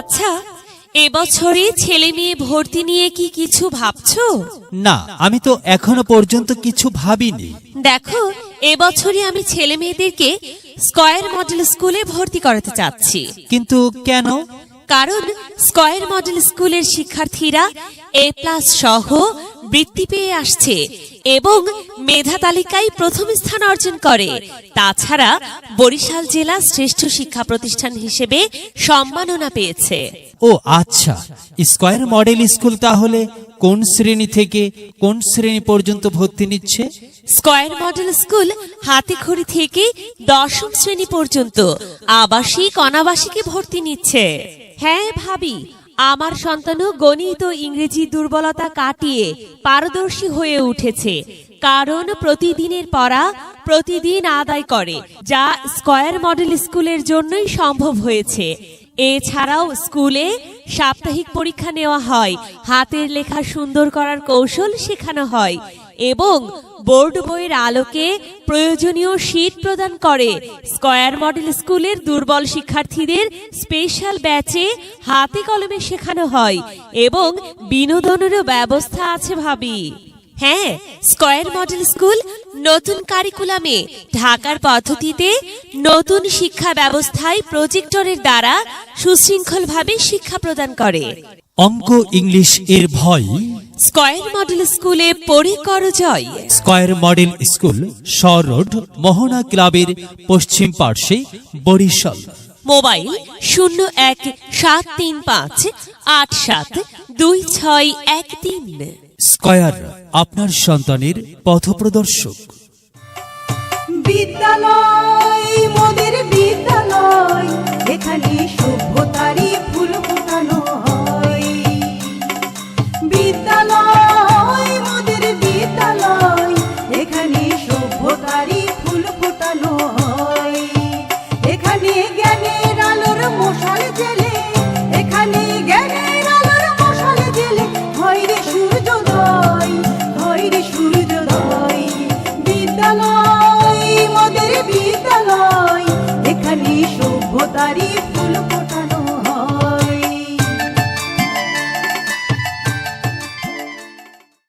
আচ্ছা, এবছরে ছেলে মেয়ে ভর্তি নিয়ে কি কিছু ভাবছো? না, আমি তো এখনো পর্যন্ত কিছু ভাবিনি। দেখো, এবছরে আমি ছেলে মেয়েদেরকে স্কয়ার মডেল স্কুলে ভর্তি করাতে চাচ্ছি। কিন্তু কেন? কারণ স্কয়ার মডেল স্কুলের শিক্ষার্থীরা A+ সহ বৃত্তি পেয়ে আসছে এবং মেধা তালিকায় প্রথম স্থান অর্জন করে। তাছাড়া বরিশাল জেলা শ্রেষ্ঠ শিক্ষা প্রতিষ্ঠান হিসেবে সম্মাননা পেয়েছে। ও আচ্ছা, স্কয়ার মডেল স্কুল তাহলে কোন শ্রেণী থেকে কোন শ্রেণী পর্যন্ত ভর্তি নিচ্ছে? স্কয়ার মডেল স্কুল হাতিখড়ি থেকে 10ম শ্রেণী পর্যন্ত আবাসিক অনাবাসিকে ভর্তি নিচ্ছে। হ্যাঁ ভাবি, আমার সন্তানও গণিত ও ইংরেজি দুর্বলতা কাটিয়ে পারদর্শী হয়ে উঠেছে। কারণ প্রতিদিনের পড়া প্রতিদিন আদায় করে, যা স্কয়ার মডেল স্কুলের জন্যই সম্ভব হয়েছে। এছাড়াও স্কুলে সাপ্তাহিক পরীক্ষা নেওয়া হয়, হাতের লেখা সুন্দর করার কৌশল শেখানো হয় এবং বোর্ড বইয়ের আলোকে প্রয়োজনীয় শীট প্রদান করে। স্কয়ার মডেল স্কুলের দুর্বল শিক্ষার্থীদের স্পেশাল ব্যাচে হাতে কলমে শেখানো হয় এবং বিনোদনেরও ব্যবস্থা আছে ভাবি। হ্যাঁ, স্কয়ার মডেল স্কুল নতুন কারিকুলামে ঢাকার পদ্ধতিতে নতুন শিক্ষা ব্যবস্থায় প্রজেক্টরের দ্বারা সুশৃঙ্খলভাবে শিক্ষা প্রদান করে। অঙ্ক ইংলিশ এর ভয়? স্কয়ার মডেল স্কুলে পড়ে কর জয়। স্কয়ার মডেল স্কুল শহর রোড, মোহনা ক্লাবের পশ্চিম পার্শ্বে, বরিশাল। মোবাইল 0173872613। স্কয়ার আপনার সন্তানের পথপ্রদর্শক। বিদ্যালয় মোদের বিদ্যালয়, এখানে সভ্যতারই